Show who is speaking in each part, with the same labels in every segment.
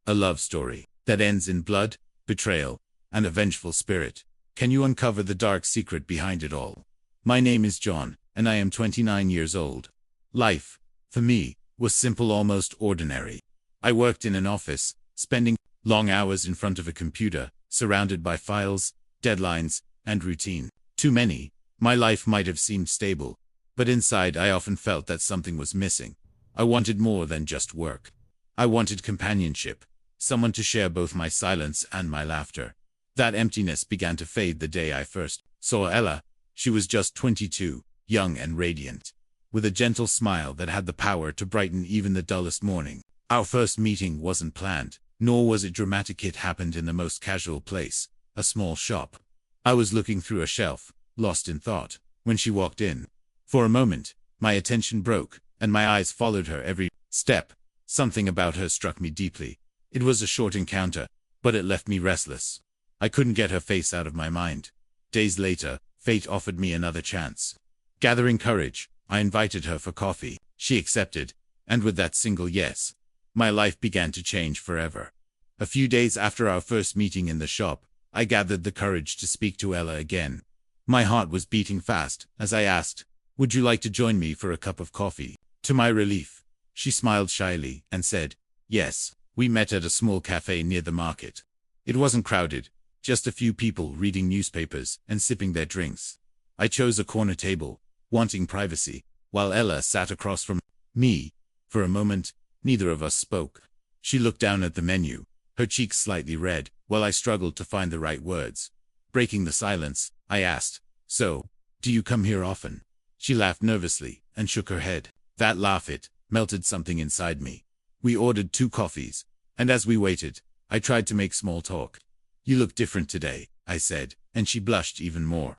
Speaker 1: A love story that ends in blood, betrayal, and a vengeful spirit. Can you uncover the dark secret behind it all? My name is John, and I am 29 years old. Life, for me, was simple, almost ordinary. I worked in an office, spending long hours in front of a computer, surrounded by files, deadlines, and routine. Too many. My life might have seemed stable, but inside I often felt that something was missing. I wanted more than just work. I wanted companionship, someone to share both my silence and my laughter. That emptiness began to fade the day I first saw Ella. She was just 22, young and radiant, with a gentle smile that had the power to brighten even the dullest morning. Our first meeting wasn't planned, nor was it dramatic. It happened in the most casual place, a small shop. I was looking through a shelf, lost in thought, when she walked in. For a moment, my attention broke, and my eyes followed her every step. Something about her struck me deeply. It was a short encounter, but it left me restless. I couldn't get her face out of my mind. Days later, fate offered me another chance. Gathering courage, I invited her for coffee. She accepted, and with that single yes, my life began to change forever. A few days after our first meeting in the shop, I gathered the courage to speak to Ella again. My heart was beating fast as I asked, "Would you like to join me for a cup of coffee?" To my relief, she smiled shyly and said, "Yes." We met at a small cafe near the market. It wasn't crowded, just a few people reading newspapers and sipping their drinks. I chose a corner table, wanting privacy, while Ella sat across from me. For a moment, neither of us spoke. She looked down at the menu, her cheeks slightly red, while I struggled to find the right words. Breaking the silence, I asked, "So, do you come here often?" She laughed nervously and shook her head. That laugh, it melted something inside me. We ordered 2 coffees, and as we waited, I tried to make small talk. "You look different today," I said, and she blushed even more.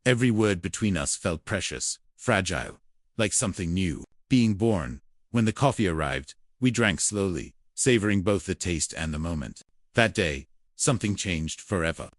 Speaker 1: Every word between us felt precious, fragile, like something new, being born. When the coffee arrived, we drank slowly, savoring both the taste and the moment. That day, something changed forever.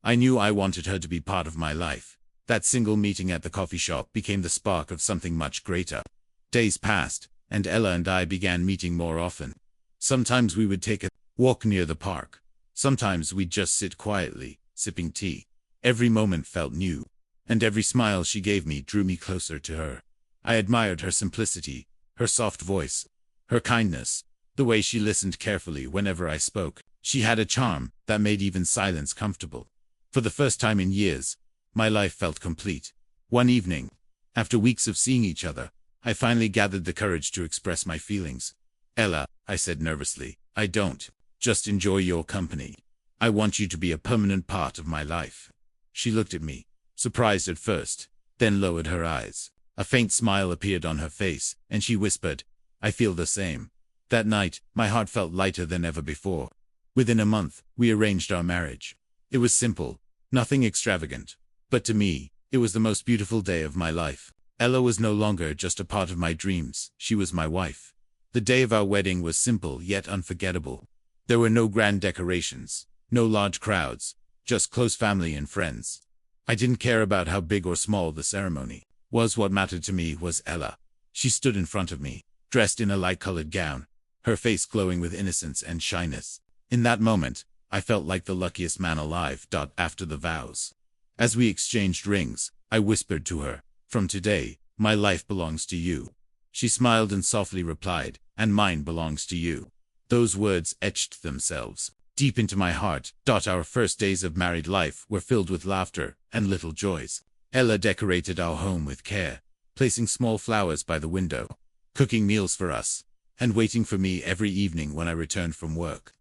Speaker 1: I knew I wanted her to be part of my life. That single meeting at the coffee shop became the spark of something much greater. Days passed, and Ella and I began meeting more often. Sometimes we would take a walk near the park. Sometimes we'd just sit quietly, sipping tea. Every moment felt new, and every smile she gave me drew me closer to her. I admired her simplicity, her soft voice, her kindness, the way she listened carefully whenever I spoke. She had a charm that made even silence comfortable. For the first time in years, my life felt complete. One evening, after weeks of seeing each other, I finally gathered the courage to express my feelings. "Ella," I said nervously, "I don't just enjoy your company. I want you to be a permanent part of my life." She looked at me, surprised at first, then lowered her eyes. A faint smile appeared on her face, and she whispered, "I feel the same." That night, my heart felt lighter than ever before. Within a month, we arranged our marriage. It was simple, nothing extravagant, but to me, it was the most beautiful day of my life. Ella was no longer just a part of my dreams, she was my wife. The day of our wedding was simple yet unforgettable. There were no grand decorations, no large crowds, just close family and friends. I didn't care about how big or small the ceremony was. What mattered to me was Ella. She stood in front of me, dressed in a light-colored gown, her face glowing with innocence and shyness. In that moment, I felt like the luckiest man alive. After the vows, as we exchanged rings, I whispered to her, "From today, my life belongs to you." She smiled and softly replied, "And mine belongs to you." Those words etched themselves deep into my heart. Our first days of married life were filled with laughter and little joys. Ella decorated our home with care, placing small flowers by the window, cooking meals for us, and waiting for me every evening when I returned from work.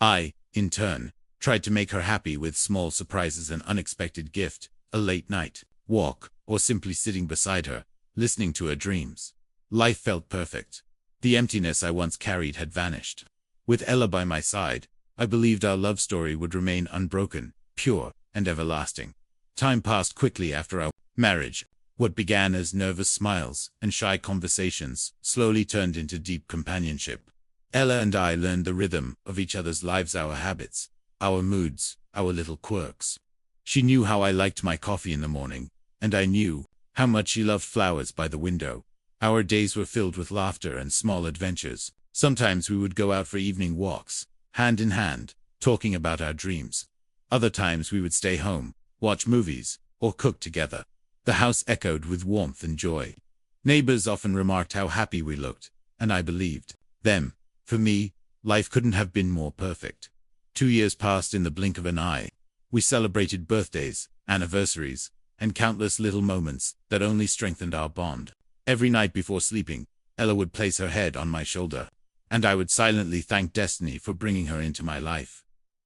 Speaker 1: I, in turn, tried to make her happy with small surprises, an unexpected gift, a late night walk, or simply sitting beside her, listening to her dreams. Life felt perfect. The emptiness I once carried had vanished. With Ella by my side, I believed our love story would remain unbroken, pure, and everlasting. Time passed quickly after our marriage. What began as nervous smiles and shy conversations slowly turned into deep companionship. Ella and I learned the rhythm of each other's lives, our habits, our moods, our little quirks. She knew how I liked my coffee in the morning, and I knew how much she loved flowers by the window. Our days were filled with laughter and small adventures. Sometimes we would go out for evening walks, hand in hand, talking about our dreams. Other times we would stay home, watch movies, or cook together. The house echoed with warmth and joy. Neighbors often remarked how happy we looked, and I believed them. For me, life couldn't have been more perfect. 2 years passed in the blink of an eye. We celebrated birthdays, anniversaries, and countless little moments that only strengthened our bond. Every night before sleeping, Ella would place her head on my shoulder, and I would silently thank destiny for bringing her into my life.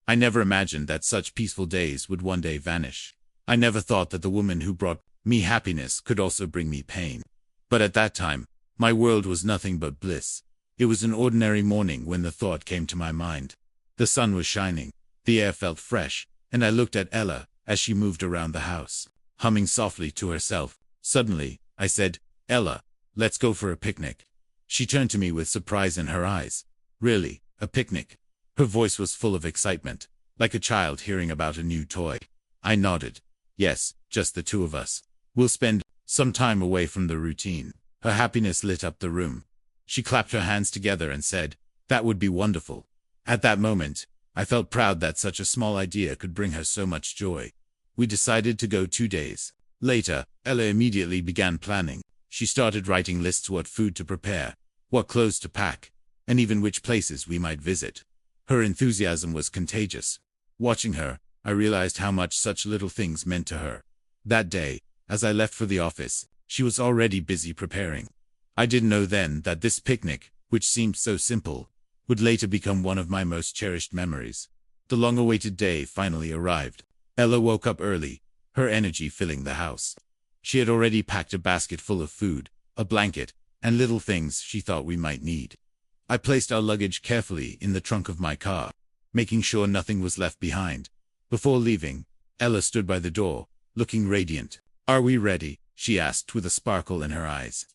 Speaker 1: I never imagined that such peaceful days would one day vanish. I never thought that the woman who brought me happiness could also bring me pain. But at that time, my world was nothing but bliss. It was an ordinary morning when the thought came to my mind. The sun was shining, the air felt fresh, and I looked at Ella as she moved around the house, humming softly to herself. Suddenly, I said, "Ella, let's go for a picnic." She turned to me with surprise in her eyes. "Really, a picnic?" Her voice was full of excitement, like a child hearing about a new toy. I nodded. "Yes, just the two of us. We'll spend some time away from the routine." Her happiness lit up the room. She clapped her hands together and said, "That would be wonderful." At that moment, I felt proud that such a small idea could bring her so much joy. We decided to go 2 days. Later, Ella immediately began planning. She started writing lists what food to prepare, what clothes to pack, and even which places we might visit. Her enthusiasm was contagious. Watching her, I realized how much such little things meant to her. That day, as I left for the office, she was already busy preparing. I didn't know then that this picnic, which seemed so simple, would later become one of my most cherished memories. The long-awaited day finally arrived. Ella woke up early, her energy filling the house. She had already packed a basket full of food, a blanket, and little things she thought we might need. I placed our luggage carefully in the trunk of my car, making sure nothing was left behind. Before leaving, Ella stood by the door, looking radiant. "Are we ready?" she asked with a sparkle in her eyes.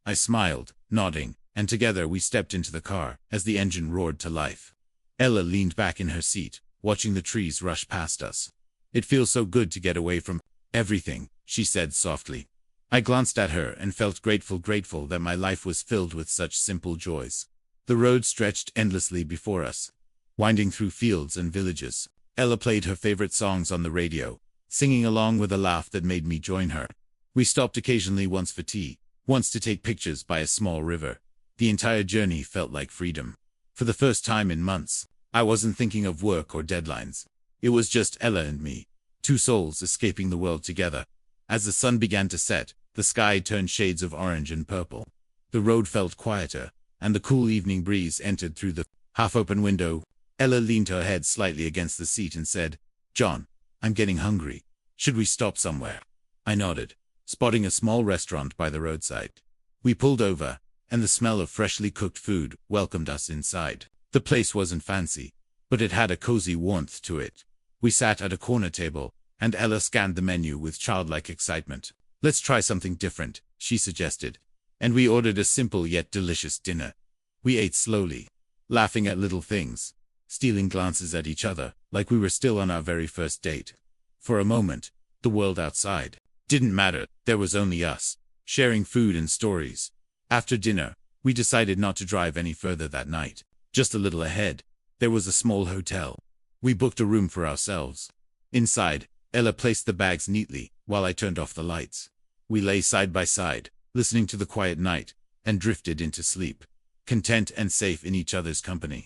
Speaker 1: I smiled, nodding, and together we stepped into the car as the engine roared to life. Ella leaned back in her seat, watching the trees rush past us. "It feels so good to get away from everything," she said softly. I glanced at her and felt grateful that my life was filled with such simple joys. The road stretched endlessly before us, winding through fields and villages. Ella played her favorite songs on the radio, singing along with a laugh that made me join her. We stopped occasionally, once for tea, once to take pictures by a small river. The entire journey felt like freedom. For the first time in months, I wasn't thinking of work or deadlines. It was just Ella and me, two souls escaping the world together. As the sun began to set, the sky turned shades of orange and purple. The road felt quieter, and the cool evening breeze entered through the half-open window. Ella leaned her head slightly against the seat and said, "John, I'm getting hungry. Should we stop somewhere?" I nodded, spotting a small restaurant by the roadside. We pulled over, and the smell of freshly cooked food welcomed us inside. The place wasn't fancy, but it had a cozy warmth to it. We sat at a corner table, and Ella scanned the menu with childlike excitement. "Let's try something different," she suggested, and we ordered a simple yet delicious dinner. We ate slowly, laughing at little things, stealing glances at each other, like we were still on our very first date. For a moment, the world outside didn't matter. There was only us, sharing food and stories. After dinner, we decided not to drive any further that night. Just a little ahead, there was a small hotel. We booked a room for ourselves. Inside, Ella placed the bags neatly, while I turned off the lights. We lay side by side, listening to the quiet night, and drifted into sleep, content and safe in each other's company.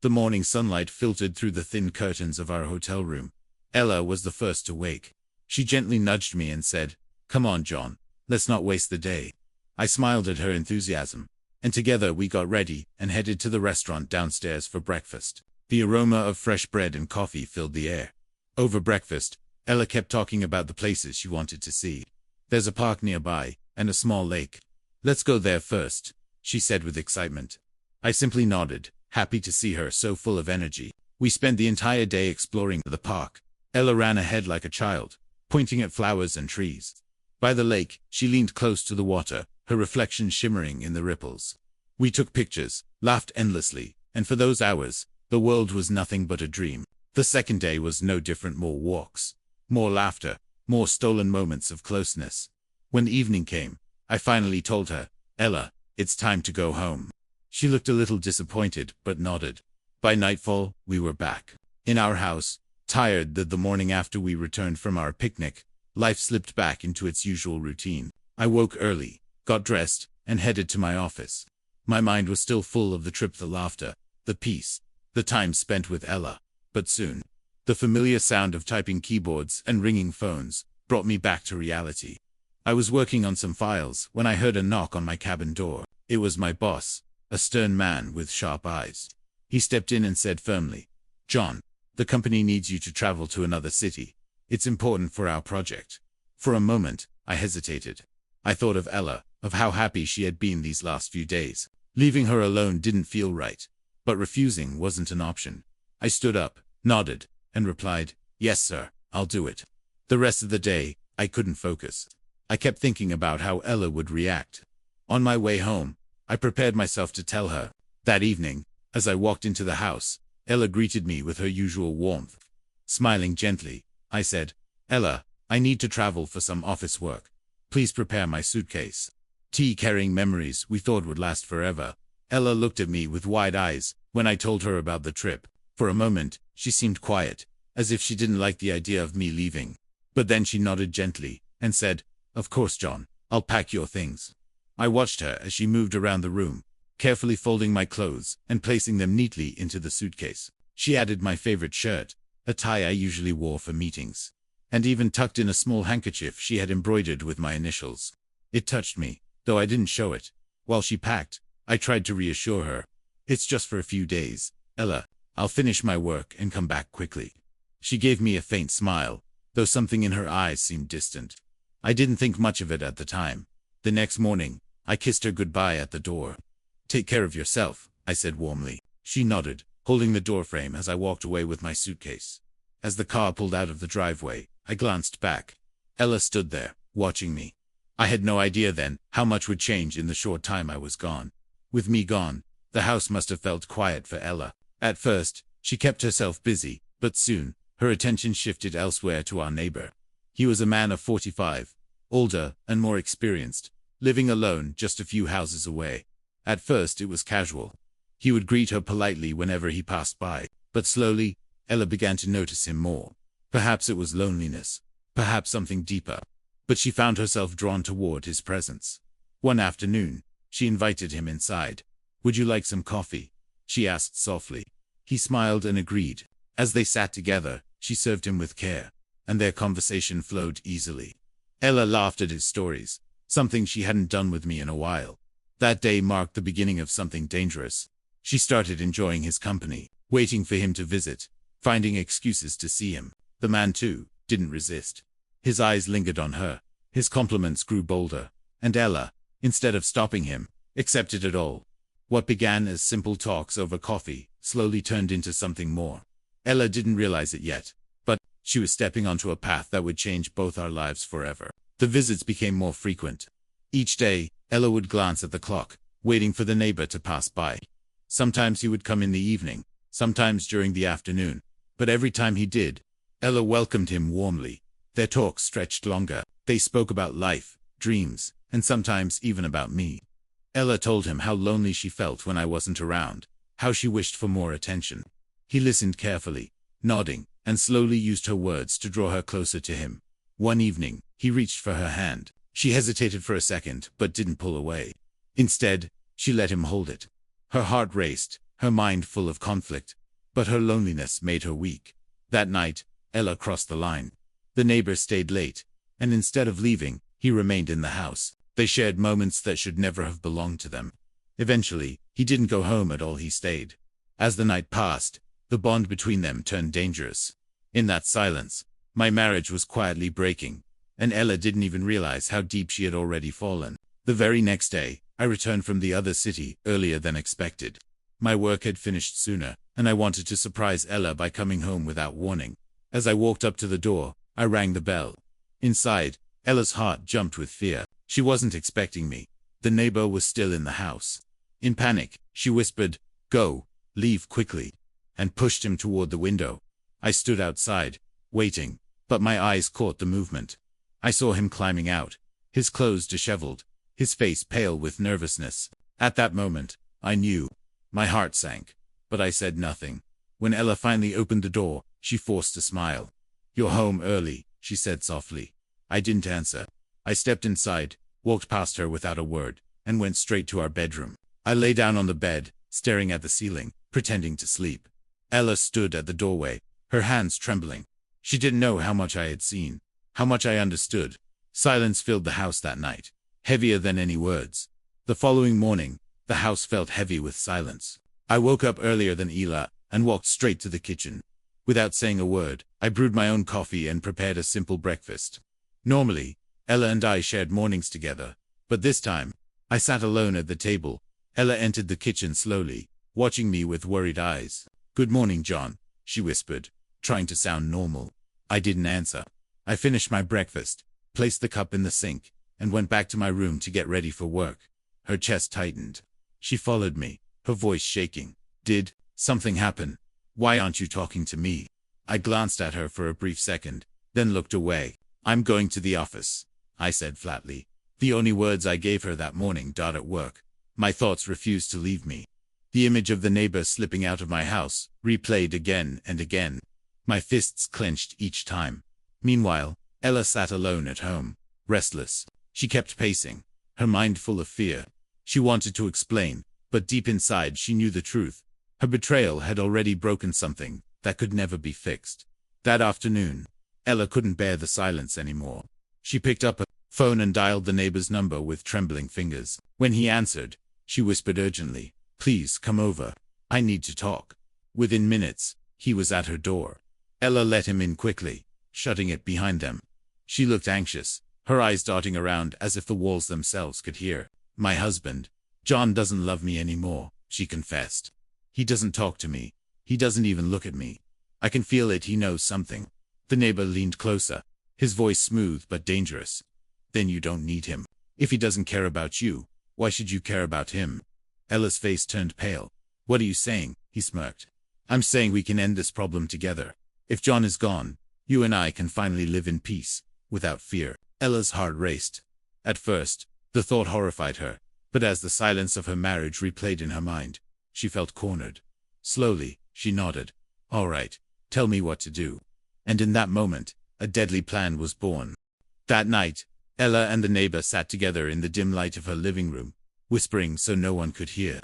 Speaker 1: The morning sunlight filtered through the thin curtains of our hotel room. Ella was the first to wake. She gently nudged me and said, "Come on, John, let's not waste the day." I smiled at her enthusiasm, and together we got ready and headed to the restaurant downstairs for breakfast. The aroma of fresh bread and coffee filled the air. Over breakfast, Ella kept talking about the places she wanted to see. "There's a park nearby, and a small lake. Let's go there first," she said with excitement. I simply nodded, happy to see her so full of energy. We spent the entire day exploring the park. Ella ran ahead like a child, pointing at flowers and trees. By the lake, she leaned close to the water, her reflection shimmering in the ripples. We took pictures, laughed endlessly, and for those hours, the world was nothing but a dream. The second day was no different. More walks, more laughter, more stolen moments of closeness. When evening came, I finally told her, "Ella, it's time to go home." She looked a little disappointed, but nodded. By nightfall, we were back. In our house, tired that the morning after we returned from our picnic, life slipped back into its usual routine. I woke early, got dressed, and headed to my office. My mind was still full of the trip, the laughter, the peace, the time spent with Ella. But soon, the familiar sound of typing keyboards and ringing phones brought me back to reality. I was working on some files when I heard a knock on my cabin door. It was my boss, a stern man with sharp eyes. He stepped in and said firmly, "John, the company needs you to travel to another city. It's important for our project." For a moment, I hesitated. I thought of Ella, of how happy she had been these last few days. Leaving her alone didn't feel right, but refusing wasn't an option. I stood up, nodded, and replied, "Yes, sir, I'll do it." The rest of the day, I couldn't focus. I kept thinking about how Ella would react. On my way home, I prepared myself to tell her. That evening, as I walked into the house, Ella greeted me with her usual warmth. Smiling gently, I said, "Ella, I need to travel for some office work. Please prepare my suitcase." Carrying memories we thought would last forever. Ella looked at me with wide eyes when I told her about the trip. For a moment, she seemed quiet, as if she didn't like the idea of me leaving. But then she nodded gently and said, "Of course, John, I'll pack your things." I watched her as she moved around the room, carefully folding my clothes and placing them neatly into the suitcase. She added my favorite shirt, a tie I usually wore for meetings, and even tucked in a small handkerchief she had embroidered with my initials. It touched me, though I didn't show it. While she packed, I tried to reassure her. "It's just for a few days, Ella. I'll finish my work and come back quickly." She gave me a faint smile, though something in her eyes seemed distant. I didn't think much of it at the time. The next morning, I kissed her goodbye at the door. "Take care of yourself," I said warmly. She nodded, holding the doorframe as I walked away with my suitcase. As the car pulled out of the driveway, I glanced back. Ella stood there, watching me. I had no idea then how much would change in the short time I was gone. With me gone, the house must have felt quiet for Ella. At first, she kept herself busy, but soon, her attention shifted elsewhere to our neighbor. He was a man of 45, older and more experienced, living alone just a few houses away. At first it was casual. He would greet her politely whenever he passed by, but slowly, Ella began to notice him more. Perhaps it was loneliness, perhaps something deeper, but she found herself drawn toward his presence. One afternoon, she invited him inside. "Would you like some coffee?" she asked softly. He smiled and agreed. As they sat together, she served him with care, and their conversation flowed easily. Ella laughed at his stories, something she hadn't done with me in a while. That day marked the beginning of something dangerous. She started enjoying his company, waiting for him to visit, finding excuses to see him. The man, too, didn't resist. His eyes lingered on her, his compliments grew bolder, and Ella, instead of stopping him, accepted it all. What began as simple talks over coffee slowly turned into something more. Ella didn't realize it yet, but she was stepping onto a path that would change both our lives forever. The visits became more frequent. Each day, Ella would glance at the clock, waiting for the neighbor to pass by. Sometimes he would come in the evening, sometimes during the afternoon, but every time he did, Ella welcomed him warmly. Their talks stretched longer. They spoke about life, dreams, and sometimes even about me. Ella told him how lonely she felt when I wasn't around, how she wished for more attention. He listened carefully, nodding, and slowly used her words to draw her closer to him. One evening, he reached for her hand. She hesitated for a second, but didn't pull away. Instead, she let him hold it. Her heart raced, her mind full of conflict, but her loneliness made her weak. That night, Ella crossed the line. The neighbor stayed late, and instead of leaving, he remained in the house. They shared moments that should never have belonged to them. Eventually, he didn't go home at all, he stayed. As the night passed, the bond between them turned dangerous. In that silence, my marriage was quietly breaking, and Ella didn't even realize how deep she had already fallen. The very next day, I returned from the other city earlier than expected. My work had finished sooner, and I wanted to surprise Ella by coming home without warning. As I walked up to the door, I rang the bell. Inside, Ella's heart jumped with fear. She wasn't expecting me. The neighbor was still in the house. In panic, she whispered, "Go, leave quickly," and pushed him toward the window. I stood outside, waiting, but my eyes caught the movement. I saw him climbing out, his clothes disheveled, his face pale with nervousness. At that moment, I knew. My heart sank. but I said nothing. When Ella finally opened the door, she forced a smile. "You're home early," she said softly. I didn't answer. I stepped inside, walked past her without a word, and went straight to our bedroom. I lay down on the bed, staring at the ceiling, pretending to sleep. Ella stood at the doorway, her hands trembling. She didn't know how much I had seen, how much I understood. Silence filled the house that night, heavier than any words. The following morning, the house felt heavy with silence. I woke up earlier than Ella and walked straight to the kitchen. Without saying a word, I brewed my own coffee and prepared a simple breakfast. Normally, Ella and I shared mornings together, but this time, I sat alone at the table. Ella entered the kitchen slowly, watching me with worried eyes. "Good morning, John," she whispered, trying to sound normal. I didn't answer. I finished my breakfast, placed the cup in the sink, and went back to my room to get ready for work. Her chest tightened. She followed me, her voice shaking. "Did something happen? Why aren't you talking to me?" I glanced at her for a brief second, then looked away. "I'm going to the office," I said flatly. The only words I gave her that morning. At work, my thoughts refused to leave me. The image of the neighbor slipping out of my house replayed again and again. My fists clenched each time. Meanwhile, Ella sat alone at home, restless. She kept pacing, her mind full of fear. She wanted to explain, but deep inside she knew the truth. Her betrayal had already broken something that could never be fixed. That afternoon, Ella couldn't bear the silence anymore. She picked up a phone and dialed the neighbor's number with trembling fingers. When he answered, she whispered urgently, "Please come over. I need to talk." Within minutes, he was at her door. Ella let him in quickly, shutting it behind them. She looked anxious, her eyes darting around as if the walls themselves could hear. "My husband, John, doesn't love me anymore," she confessed. "He doesn't talk to me. He doesn't even look at me. I can feel it. He knows something." The neighbor leaned closer, his voice smooth but dangerous. "Then you don't need him. If he doesn't care about you, why should you care about him?" Ella's face turned pale. "What are you saying?" he smirked. "I'm saying we can end this problem together. If John is gone, you and I can finally live in peace, without fear." Ella's heart raced. At first, the thought horrified her, but as the silence of her marriage replayed in her mind, she felt cornered. Slowly, she nodded. "All right, tell me what to do." And in that moment, a deadly plan was born. That night, Ella and the neighbor sat together in the dim light of her living room, whispering so no one could hear.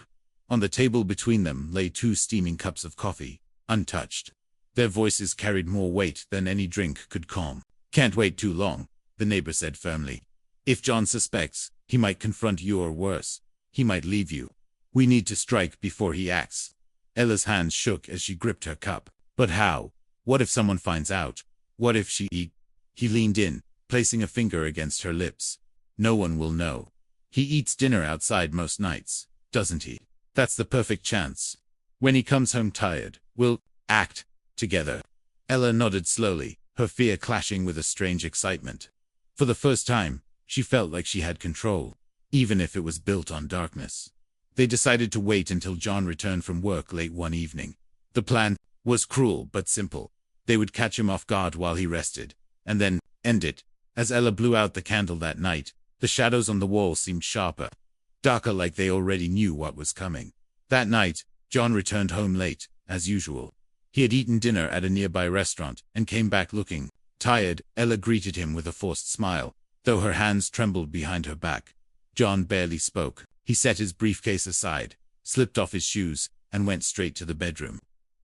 Speaker 1: On the table between them lay 2 steaming cups of coffee, untouched. Their voices carried more weight than any drink could calm. "Can't wait too long," the neighbor said firmly. "If John suspects, he might confront you, or worse, he might leave you. We need to strike before he acts." Ella's hands shook as she gripped her cup. "But how? What if someone finds out? What if she..." He leaned in, placing a finger against her lips. "No one will know. He eats dinner outside most nights, doesn't he? That's the perfect chance. When he comes home tired, we'll act together." Ella nodded slowly, her fear clashing with a strange excitement. For the first time, she felt like she had control, even if it was built on darkness. They decided to wait until John returned from work late one evening. The plan was cruel but simple. They would catch him off guard while he rested, and then end it. As Ella blew out the candle that night, the shadows on the wall seemed sharper, darker, like they already knew what was coming. That night, John returned home late, as usual. He had eaten dinner at a nearby restaurant and came back looking tired. Ella greeted him with a forced smile, though her hands trembled behind her back. John barely spoke. He set his briefcase aside, slipped off his shoes, and went straight to the bedroom.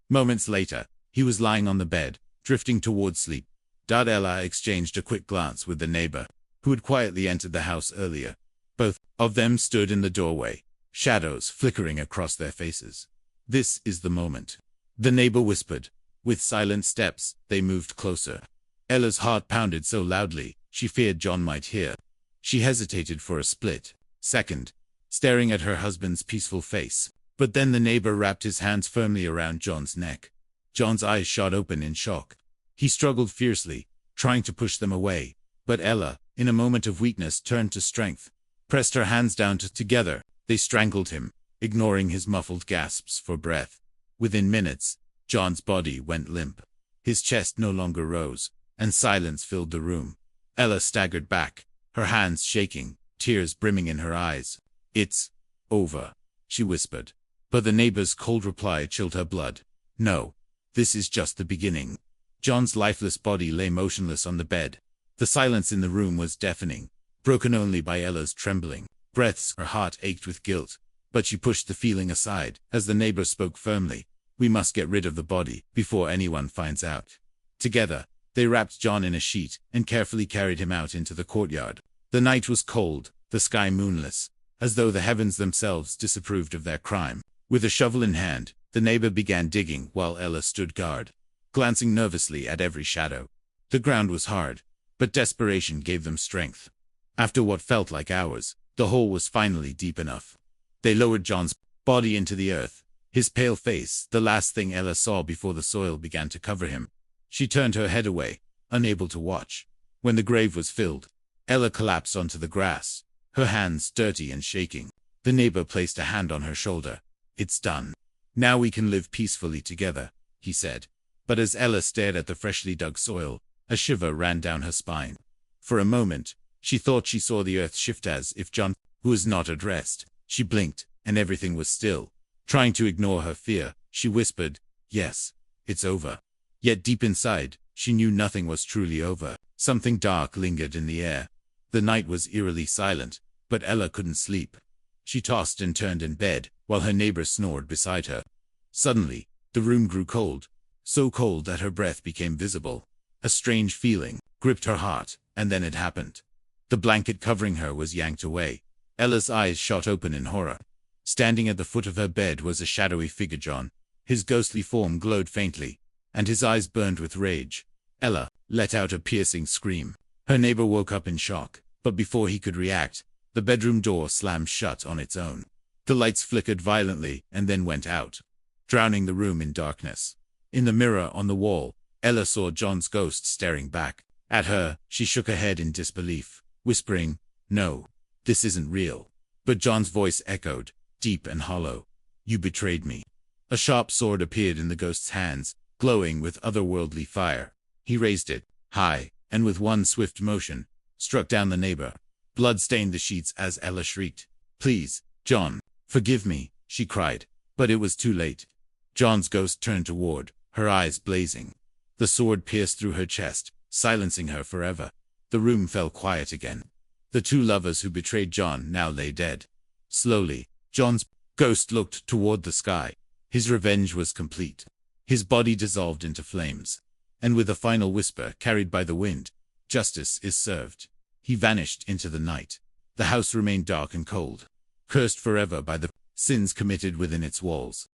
Speaker 1: Moments later, he was lying on the bed, drifting towards sleep. Ella exchanged a quick glance with the neighbor, who had quietly entered the house earlier. Both of them stood in the doorway, shadows flickering across their faces. "This is the moment," the neighbor whispered. With silent steps, they moved closer. Ella's heart pounded so loudly, she feared John might hear. She hesitated for a split second, staring at her husband's peaceful face. But then the neighbor wrapped his hands firmly around John's neck. John's eyes shot open in shock. He struggled fiercely, trying to push them away, but Ella, in a moment of weakness, turned to strength, pressed her hands down together. They strangled him, ignoring his muffled gasps for breath. Within minutes, John's body went limp. His chest no longer rose, and silence filled the room. Ella staggered back, her hands shaking, tears brimming in her eyes. "It's over," she whispered. But the neighbor's cold reply chilled her blood. No, this is just the beginning. John's lifeless body lay motionless on the bed. The silence in the room was deafening, broken only by Ella's trembling breaths. Her heart ached with guilt, but she pushed the feeling aside as the neighbor spoke firmly. We must get rid of the body before anyone finds out. Together, they wrapped John in a sheet and carefully carried him out into the courtyard. The night was cold, the sky moonless, as though the heavens themselves disapproved of their crime. With a shovel in hand, the neighbor began digging while Ella stood guard, glancing nervously at every shadow. The ground was hard, but desperation gave them strength. After what felt like hours, the hole was finally deep enough. They lowered John's body into the earth, his pale face the last thing Ella saw before the soil began to cover him. She turned her head away, unable to watch. When the grave was filled, Ella collapsed onto the grass, her hands dirty and shaking. The neighbor placed a hand on her shoulder. It's done. Now we can live peacefully together, he said. But as Ella stared at the freshly dug soil, a shiver ran down her spine. For a moment, she thought she saw the earth shift as if John was not at rest. She blinked, and everything was still. Trying to ignore her fear, she whispered, "Yes, it's over." Yet deep inside, she knew nothing was truly over. Something dark lingered in the air. The night was eerily silent, but Ella couldn't sleep. She tossed and turned in bed, while her neighbor snored beside her. Suddenly, the room grew cold, so cold that her breath became visible. A strange feeling gripped her heart, and then it happened. The blanket covering her was yanked away. Ella's eyes shot open in horror. Standing at the foot of her bed was a shadowy figure. John. His ghostly form glowed faintly, and his eyes burned with rage. Ella let out a piercing scream. Her neighbor woke up in shock, but before he could react, the bedroom door slammed shut on its own. The lights flickered violently and then went out, drowning the room in darkness. In the mirror on the wall, Ella saw John's ghost staring back at her. She shook her head in disbelief, whispering, "No, this isn't real." But John's voice echoed, deep and hollow. "You betrayed me." A sharp sword appeared in the ghost's hands, glowing with otherworldly fire. He raised it high, and with one swift motion, struck down the neighbor. Blood stained the sheets as Ella shrieked. "Please, John, forgive me," she cried. But it was too late. John's ghost turned toward, her eyes blazing. The sword pierced through her chest, silencing her forever. The room fell quiet again. The two lovers who betrayed John now lay dead. Slowly, John's ghost looked toward the sky. His revenge was complete. His body dissolved into flames. And with a final whisper carried by the wind, "Justice is served," he vanished into the night. The house remained dark and cold, cursed forever by the sins committed within its walls.